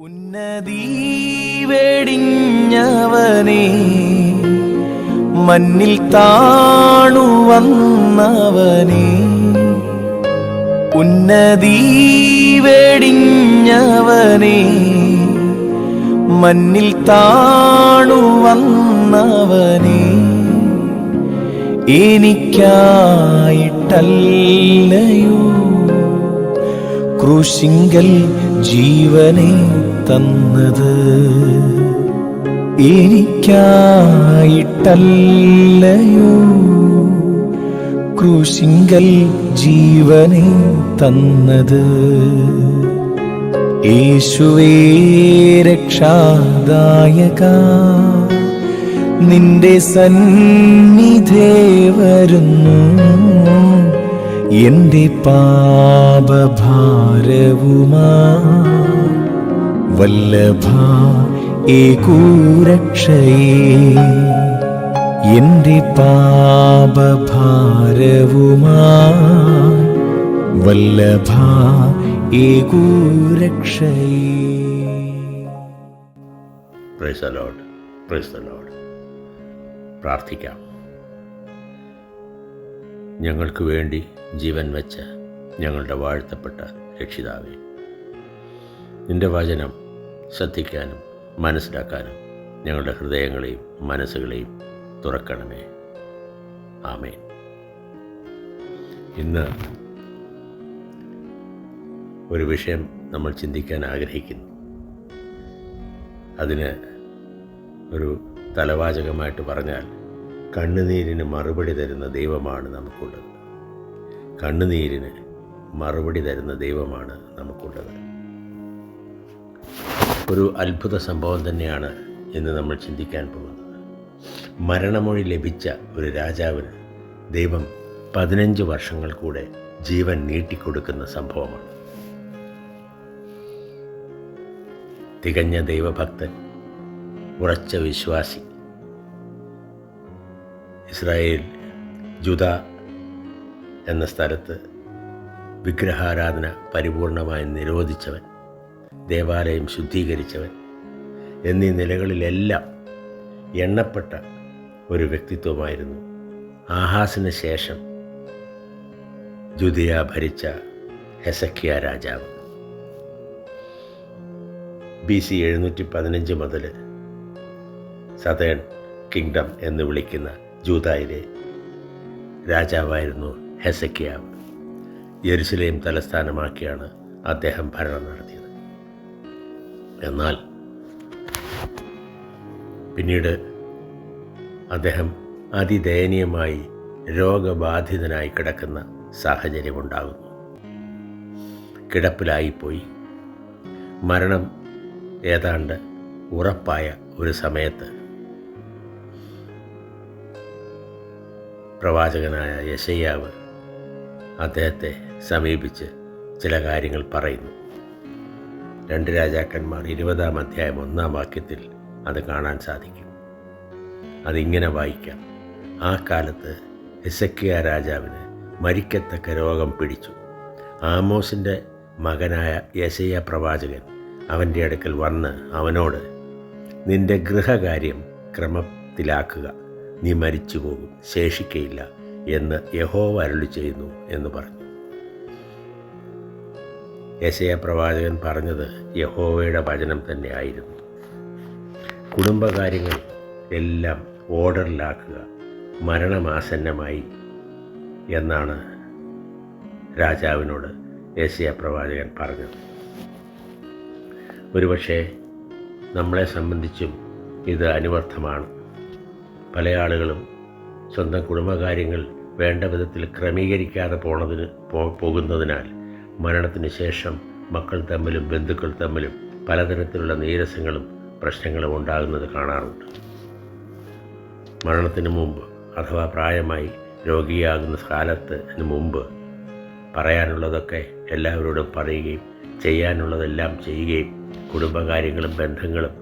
ഉന്നതി വെടിഞ്ഞവനേ, മണ്ണിൽ താണു വന്നവനേ. ഉന്നതി വെടിഞ്ഞവനേ, മണ്ണിൽ താണു വന്നവനേ. എനിക്കായിട്ടല്ലയോ ക്രൂശിങ്കൽ ജീവനെ തന്നത്, എനിക്കായിട്ടല്ലയോ ക്രൂശിങ്കൽ ജീവനെ തന്നത്. യേശുവേ രക്ഷാദായക, നിന്റെ സന്നിധേ വരുന്നു. എന്റെ പാപഭാരവുമാ വല്ലഭ ഏകൂരക്ഷയേ. എന്റെ പാപഭാരവുമാ വല്ലഭ ഏകൂരക്ഷയേ. Praise the Lord, praise the Lord. പ്രാർത്ഥിക്കാം. ഞങ്ങൾക്ക് വേണ്ടി ജീവൻ വെച്ച ഞങ്ങളുടെ വാഴ്ത്തപ്പെട്ട രക്ഷിതാവേ, നിൻ്റെ വചനം ശ്രദ്ധിക്കാനും മനസ്സിലാക്കാനും ഞങ്ങളുടെ ഹൃദയങ്ങളെയും മനസ്സുകളെയും തുറക്കണമേ. ആമേൻ. ഇന്ന് ഒരു വിഷയം നമ്മൾ ചിന്തിക്കാൻ ആഗ്രഹിക്കുന്നു. അതിന് ഒരു തലവാചകമായിട്ട് പറഞ്ഞാൽ, കണ്ണുനീരിന് മറുപടി തരുന്ന ദൈവമാണ് നമുക്കുള്ളത്. കണ്ണുനീരിന് മറുപടി തരുന്ന ദൈവമാണ് നമുക്കുള്ളത്. ഒരു അത്ഭുത സംഭവം തന്നെയാണ് ഇന്ന് നമ്മൾ ചിന്തിക്കാൻ പോകുന്നത്. മരണമൊഴി ലഭിച്ച ഒരു രാജാവിന് ദൈവം 15 വർഷങ്ങൾ കൂടെ ജീവൻ നീട്ടിക്കൊടുക്കുന്ന സംഭവമാണ്. തികഞ്ഞ ദൈവഭക്തൻ, ഉറച്ച വിശ്വാസി, ഇസ്രായേൽ ജുദ എന്ന സ്ഥലത്ത് വിഗ്രഹാരാധന പരിപൂർണമായി നിരോധിച്ചവൻ, ദേവാലയം ശുദ്ധീകരിച്ചവൻ എന്നീ നിലകളിലെല്ലാം എണ്ണപ്പെട്ട ഒരു വ്യക്തിത്വമായിരുന്നു ആഹാസിന് ശേഷം ജുദിയ ഭരിച്ച ഹെസക്കിയ രാജാവ്. BC 715 മുതൽ സതേൺ കിങ്ഡം എന്ന് വിളിക്കുന്ന ജൂദായിലെ രാജാവായിരുന്നു ഹെസക്കിയാവ്. യെരുശലേം തലസ്ഥാനമാക്കിയാണ് അദ്ദേഹം ഭരണം നടത്തിയത്. എന്നാൽ പിന്നീട് അദ്ദേഹം അതിദയനീയമായി രോഗബാധിതനായി കിടക്കുന്ന സാഹചര്യമുണ്ടാകുന്നു. കിടപ്പിലായിപ്പോയി. മരണം ഏതാണ്ട് ഉറപ്പായ ഒരു സമയത്ത് പ്രവാചകനായ യെശയ്യാവ് അദ്ദേഹത്തെ സമീപിച്ച് ചില കാര്യങ്ങൾ പറയുന്നു. 2 രാജാക്കന്മാർ 20-ാം അധ്യായം 1-ാം വാക്യത്തിൽ അത് കാണാൻ സാധിക്കും. അതിങ്ങനെ വായിക്കാം. ആ കാലത്ത് ഹെസക്കിയ രാജാവിന് മരിക്കത്തക്ക രോഗം പിടിച്ചു. ആമോസിൻ്റെ മകനായ യെശയ്യാ പ്രവാചകൻ അവൻ്റെ അടുക്കൽ വന്ന് അവനോട്, നിന്റെ ഗൃഹകാര്യം ക്രമത്തിലാക്കുക, നീ മരിച്ചു പോകും, ശേഷിക്കയില്ല എന്ന് യഹോവ അരുളി ചെയ്യുന്നു എന്ന് പറഞ്ഞു. യെശയ്യാ പ്രവാചകൻ പറഞ്ഞത് യഹോവയുടെ വചനം തന്നെയായിരുന്നു. കുടുംബകാര്യങ്ങൾ എല്ലാം ഓർഡറിലാക്കുക, മരണമാസന്നമായി എന്നാണ് രാജാവിനോട് യെശയ്യാ പ്രവാചകൻ പറഞ്ഞത്. ഒരുപക്ഷെ നമ്മളെ സംബന്ധിച്ചും ഇത് അനുവർത്ഥമാണ്. പല ആളുകളും സ്വന്തം കുടുംബകാര്യങ്ങൾ വേണ്ട വിധത്തിൽ ക്രമീകരിക്കാതെ പോകുന്നതിനാൽ മരണത്തിന് ശേഷം മക്കൾ തമ്മിലും ബന്ധുക്കൾ തമ്മിലും പലതരത്തിലുള്ള നീരസങ്ങളും പ്രശ്നങ്ങളും ഉണ്ടാകുന്നത് കാണാറുണ്ട്. മരണത്തിന് മുമ്പ് അഥവാ പ്രായമായി രോഗിയാകുന്ന കാലത്തിന് മുമ്പ് പറയാനുള്ളതൊക്കെ എല്ലാവരോടും പറയുകയും ചെയ്യാനുള്ളതെല്ലാം ചെയ്യുകയും കുടുംബകാര്യങ്ങളും ബന്ധങ്ങളും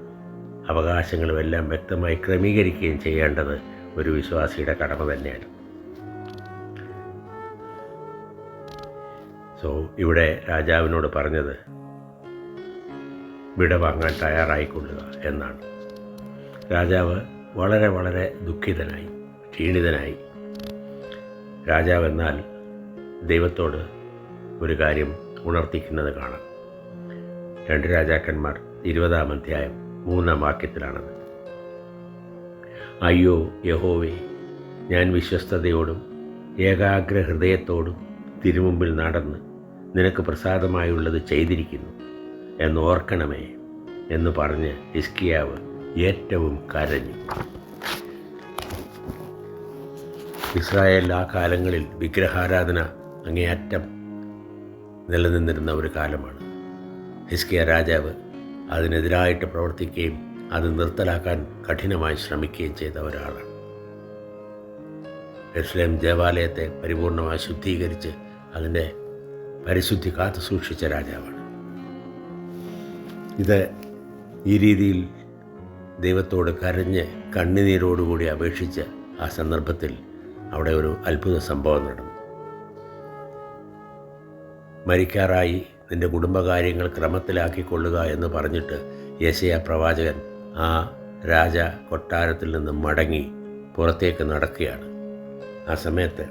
അവകാശങ്ങളും എല്ലാം വ്യക്തമായി ക്രമീകരിക്കുകയും ചെയ്യേണ്ടത് ഒരു വിശ്വാസിയുടെ കടമ തന്നെയാണ്. ഇവിടെ രാജാവിനോട് പറഞ്ഞത്, വിടവാങ്ങാൻ തയ്യാറായിക്കൊള്ളുക എന്നാണ്. രാജാവ് വളരെ വളരെ ദുഃഖിതനായി, ക്ഷീണിതനായി. രാജാവ് എന്നാൽ ദൈവത്തോട് ഒരു കാര്യം ഉണർത്തിക്കുന്നത് കാണാം. 2 രാജാക്കന്മാർ 20-ാം അധ്യായം 3-ാം വാക്യത്തിലാണത്. അയ്യോ യഹോവേ, ഞാൻ വിശ്വസ്തയോടും ഏകാഗ്ര ഹൃദയത്തോടും തിരുമുമ്പിൽ നടന്ന് നിനക്ക് പ്രസാദമായുള്ളത് ചെയ്തിരിക്കുന്നു എന്നോർക്കണമേ എന്ന് പറഞ്ഞ് ഹിസ്കിയാവ് ഏറ്റവും കരഞ്ഞു. ഇസ്രായേൽ ആ കാലങ്ങളിൽ വിഗ്രഹാരാധന അങ്ങേയറ്റം നിലനിന്നിരുന്ന ഒരു കാലമാണ്. ഹിസ്കിയ രാജാവ് അതിനെതിരായിട്ട് പ്രവർത്തിക്കുകയും അത് നിർത്തലാക്കാൻ കഠിനമായി ശ്രമിക്കുകയും ചെയ്ത ഒരാളാണ്. യെരുശലേം ദേവാലയത്തെ പരിപൂർണമായി ശുദ്ധീകരിച്ച് അതിൻ്റെ പരിശുദ്ധി കാത്തു സൂക്ഷിച്ച രാജാവാണ്. ഇത് ഈ രീതിയിൽ ദൈവത്തോട് കരഞ്ഞ് കണ്ണുനീരോടുകൂടി അപേക്ഷിച്ച ആ സന്ദർഭത്തിൽ അവിടെ ഒരു അത്ഭുത സംഭവം നടന്നു. മരിക്കാറായി നിൻ്റെ കുടുംബകാര്യങ്ങൾ ക്രമത്തിലാക്കിക്കൊള്ളുക എന്ന് പറഞ്ഞിട്ട് യെശയ്യാ പ്രവാചകൻ ആ രാജ കൊട്ടാരത്തിൽ നിന്ന് മടങ്ങി പുറത്തേക്ക് നടക്കുകയാണ്. ആ സമയത്ത്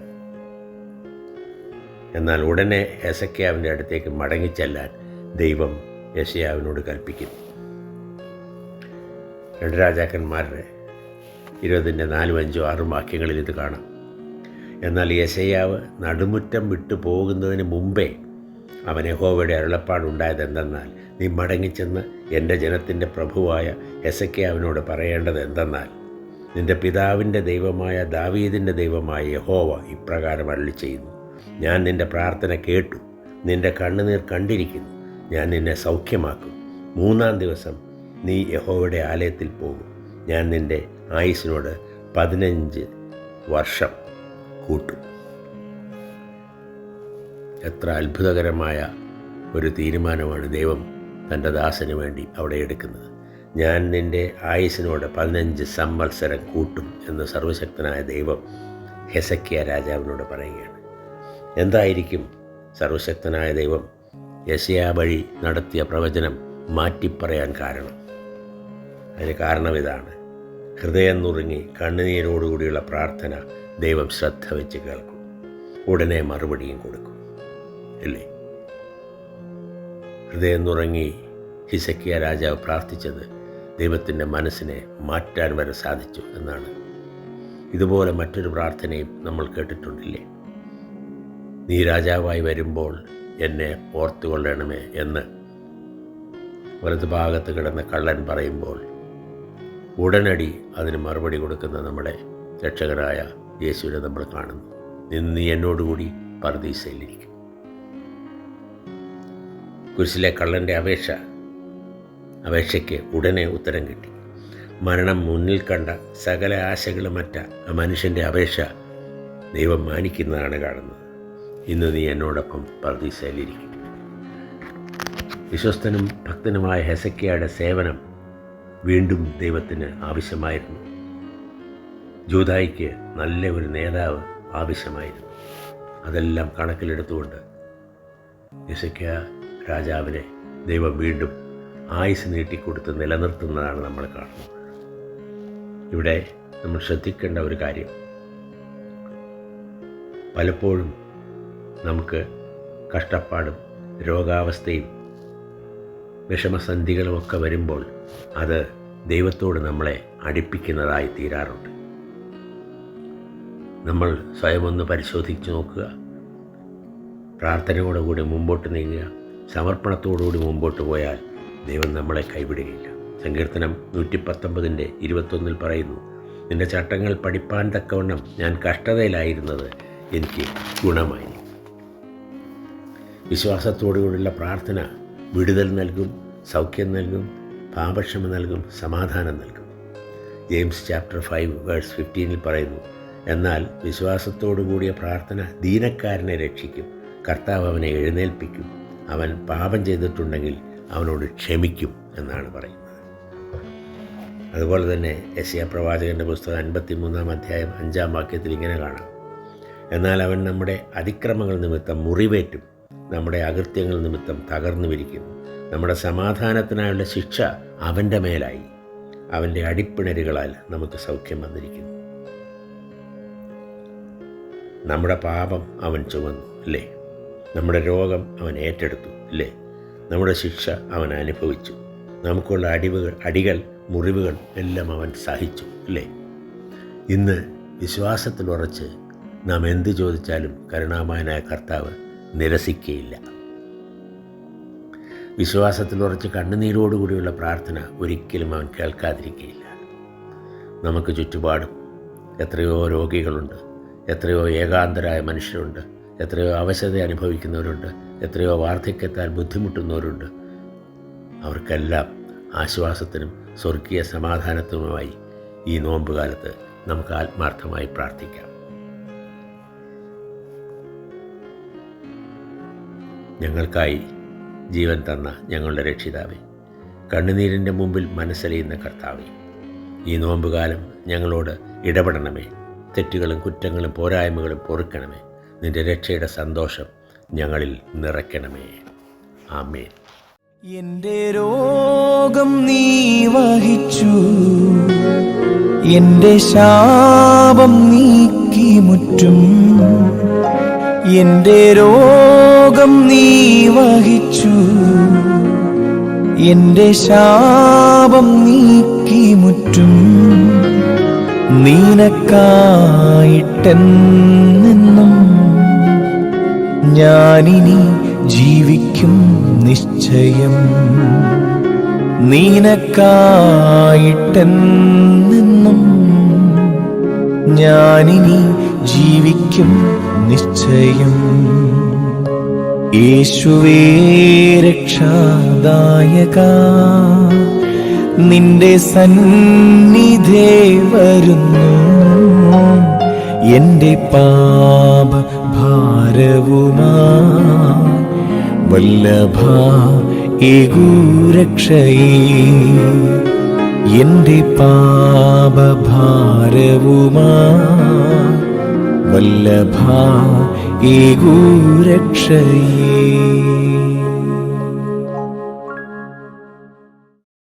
എന്നാൽ ഉടനെ ഹെസക്കിയാവിൻ്റെ അടുത്തേക്ക് മടങ്ങിച്ചെല്ലാൻ ദൈവം യെശയ്യാവിനോട് കൽപ്പിക്കുന്നു. 2 രാജാക്കന്മാരുടെ 20-ന്റെ 4-5-6 വാക്യങ്ങളിൽ ഇത് കാണാം. എന്നാൽ യെശയ്യാവ് നടുമുറ്റം വിട്ടു പോകുന്നതിന് മുമ്പേ അവൻ യഹോവയുടെ അരുളപ്പാടുണ്ടായത് എന്തെന്നാൽ, നീ മടങ്ങിച്ചെന്ന് എൻ്റെ ജനത്തിൻ്റെ പ്രഭുവായ ഹെസക്കിയാവിനോട് പറയേണ്ടത് എന്തെന്നാൽ, നിൻ്റെ പിതാവിൻ്റെ ദൈവമായ ദാവീദിൻ്റെ ദൈവമായ യഹോവ ഇപ്രകാരം അരുളി ചെയ്യുന്നു, ഞാൻ നിൻ്റെ പ്രാർത്ഥന കേട്ടു, നിൻ്റെ കണ്ണുനീർ കണ്ടിരിക്കുന്നു, ഞാൻ നിന്നെ സൗഖ്യമാക്കും. 3-ാം ദിവസം നീ യഹോവയുടെ ആലയത്തിൽ പോകും, ഞാൻ നിൻ്റെ ആയുസ്സിനോട് 15 വർഷം കൂട്ടും. എത്ര അത്ഭുതകരമായ ഒരു തീരുമാനമാണ് ദൈവം തൻ്റെ ദാസന് വേണ്ടി അവിടെ എടുക്കുന്നത്. ഞാൻ നിൻ്റെ ആയുസ്സിനോട് 15 സംവത്സരം കൂട്ടും എന്ന് സർവശക്തനായ ദൈവം ഹെസക്കിയ രാജാവിനോട് പറയുകയാണ്. എന്തായിരിക്കും സർവശക്തനായ ദൈവം യെശയ്യാ വഴി നടത്തിയ പ്രവചനം മാറ്റിപ്പറയാൻ കാരണം? അതിന് കാരണം ഇതാണ്. ഹൃദയം നുറുങ്ങി കണ്ണുനീരോടുകൂടിയുള്ള പ്രാർത്ഥന ദൈവം ശ്രദ്ധ വെച്ച് കേൾക്കും, ഉടനെ മറുപടിയും കൊടുക്കും. അല്ലേ? ഹൃദയം നുറങ്ങി ഹിസ്കിയാ രാജാവ് പ്രാർത്ഥിച്ചത് ദൈവത്തിൻ്റെ മനസ്സിനെ മാറ്റാൻ വരെ സാധിച്ചു എന്നാണ്. ഇതുപോലെ മറ്റൊരു പ്രാർത്ഥനയും നമ്മൾ കേട്ടിട്ടുണ്ടില്ലേ? നീ രാജാവായി വരുമ്പോൾ എന്നെ ഓർത്തുകൊള്ളണമേ എന്ന് വലതുഭാഗത്ത് കിടന്ന കള്ളൻ പറയുമ്പോൾ ഉടനടി അതിന് മറുപടി കൊടുക്കുന്ന നമ്മുടെ രക്ഷകനായ യേശുവിനെ നമ്മൾ കാണുന്നു. നീ എന്നോടുകൂടി പർദീസയിലിരിക്കും. കുരിശിലെ കള്ളൻ്റെ അപേക്ഷയ്ക്ക് ഉടനെ ഉത്തരം കിട്ടി. മരണം മുന്നിൽ കണ്ട സകല ആശകളുമറ്റ ആ മനുഷ്യൻ്റെ അപേക്ഷ ദൈവം മാനിക്കുന്നതാണ് കാണുന്നത്. ഇന്ന് നീ എന്നോടൊപ്പം പർദീസയിലിരിക്കും. വിശ്വസ്തനും ഭക്തനുമായ ഹെസക്കിയയുടെ സേവനം വീണ്ടും ദൈവത്തിന് ആവശ്യമായിരുന്നു. ജൂദായിക്ക് നല്ല ഒരു നേതാവ് ആവശ്യമായിരുന്നു. അതെല്ലാം കണക്കിലെടുത്തുകൊണ്ട് ഹെസക്കിയ രാജാവിനെ ദൈവം വീണ്ടും ആയുസ് നീട്ടിക്കൊടുത്ത് നിലനിർത്തുന്നതാണ് നമ്മൾ കാണുന്നത്. ഇവിടെ നമ്മൾ ശ്രദ്ധിക്കേണ്ട ഒരു കാര്യം, പലപ്പോഴും നമുക്ക് കഷ്ടപ്പാടും രോഗാവസ്ഥയും വിഷമസന്ധികളുമൊക്കെ വരുമ്പോൾ അത് ദൈവത്തോട് നമ്മളെ അടുപ്പിക്കുന്നതായി തീരാറുണ്ട്. നമ്മൾ സ്വയം ഒന്ന് പരിശോധിച്ച് നോക്കുക. പ്രാർത്ഥനയോടുകൂടി മുമ്പോട്ട് നീങ്ങുക, സമർപ്പണത്തോടുകൂടി മുമ്പോട്ട് പോയാൽ ദൈവം നമ്മളെ കൈവിടുകയില്ല. സങ്കീർത്തനം 119-ന്റെ 21 പറയുന്നു, നിൻ്റെ ചട്ടങ്ങൾ പഠിപ്പാൻ തക്കവണ്ണം ഞാൻ കഷ്ടതയിലായിരുന്നത് എനിക്ക് ഗുണമായി. വിശ്വാസത്തോടുകൂടിയുള്ള പ്രാർത്ഥന വിടുതൽ നൽകും, സൗഖ്യം നൽകും, പാപക്ഷമ നൽകും, സമാധാനം നൽകും. ജെയിംസ് ചാപ്റ്റർ 5:15 പറയുന്നു, എന്നാൽ വിശ്വാസത്തോടു കൂടിയ പ്രാർത്ഥന ദീനക്കാരനെ രക്ഷിക്കും, കർത്താവ് അവനെ എഴുന്നേൽപ്പിക്കും, അവൻ പാപം ചെയ്തിട്ടുണ്ടെങ്കിൽ അവനോട് ക്ഷമിക്കും എന്നാണ് പറയുന്നത്. അതുപോലെ തന്നെ യെശയ്യാ പ്രവാചകൻ്റെ പുസ്തകം 53-ാം അധ്യായം 5-ാം വാക്യത്തിൽ ഇങ്ങനെ കാണാം, എന്നാൽ അവൻ നമ്മുടെ അതിക്രമങ്ങൾ നിമിത്തം മുറിവേറ്റും നമ്മുടെ അകൃത്യങ്ങൾ നിമിത്തം തകർന്നു വിരിക്കുന്നു, നമ്മുടെ സമാധാനത്തിനായുള്ള ശിക്ഷ അവൻ്റെ മേലായി. അവൻ്റെ അടിപ്പിണരുകളാൽ നമുക്ക് സൗഖ്യം വന്നിരിക്കുന്നു. നമ്മുടെ പാപം അവൻ ചുമന്നു അല്ലേ? നമ്മുടെ രോഗം അവൻ ഏറ്റെടുത്തു അല്ലേ? നമ്മുടെ ശിക്ഷ അവൻ അനുഭവിച്ചു. നമുക്കുള്ള അടികൾ മുറിവുകൾ എല്ലാം അവൻ സഹിച്ചു അല്ലേ? ഇന്ന് വിശ്വാസത്തിൽ ഉറച്ച് നാം എന്ത് ചോദിച്ചാലും കരുണാമയനായ കർത്താവ് നിരസിക്കുകയില്ല. വിശ്വാസത്തിൽ ഉറച്ച് കണ്ണുനീരോടുകൂടിയുള്ള പ്രാർത്ഥന ഒരിക്കലും അവൻ കേൾക്കാതിരിക്കുകയില്ല. നമുക്ക് ചുറ്റുപാടും എത്രയോ രോഗികളുണ്ട്, എത്രയോ ഏകാന്തരായ മനുഷ്യരുണ്ട്, എത്രയോ അവശത അനുഭവിക്കുന്നവരുണ്ട്, എത്രയോ വാർദ്ധക്യത്താൽ ബുദ്ധിമുട്ടുന്നവരുണ്ട്. അവർക്കെല്ലാം ആശ്വാസത്തിനും സ്വർഗീയ സമാധാനത്തിനുമായി ഈ നോമ്പുകാലത്ത് നമുക്ക് ആത്മാർത്ഥമായി പ്രാർത്ഥിക്കാം. ഞങ്ങൾക്കായി ജീവൻ തന്ന ഞങ്ങളുടെ രക്ഷിതാവേ, കണ്ണുനീരിൻ്റെ മുമ്പിൽ മനസ്സലിയുന്ന കർത്താവേ, ഈ നോമ്പുകാലം ഞങ്ങളോട് ഇടപെടണമേ. തെറ്റുകളും കുറ്റങ്ങളും പോരായ്മകളും പൊറുക്കണമേ. നിൻ്റെ രക്ഷയുടെ സന്തോഷം ഞങ്ങളിൽ നിറയ്ക്കണമേ. ആമേൻ. എന്റെ രോഗം നീ വഹിച്ചു, എന്റെ ശാപം നീക്കി മുറ്റും. എന്റെ രോഗം നീ വഹിച്ചു, എന്റെ ശാപം നീക്കി മുറ്റും. നിനക്കായിട്ടെന്നും ഞാനിനി ജീവിക്കും നിശ്ചയം. നിനക്കായിട്ടെന്നും ഞാനിനി ജീവിക്കും നിശ്ചയം. യേശുവേ രക്ഷാദായക, നിന്റെ സന്നിധേ വരുന്നു. എന്റെ പാപ ഭാരവുമാ വല്ലഭ ഏകൂരക്ഷയേ. എന്റെ പാപ ഭാരവുമാ വല്ലഭ ഏകൂരക്ഷയേ.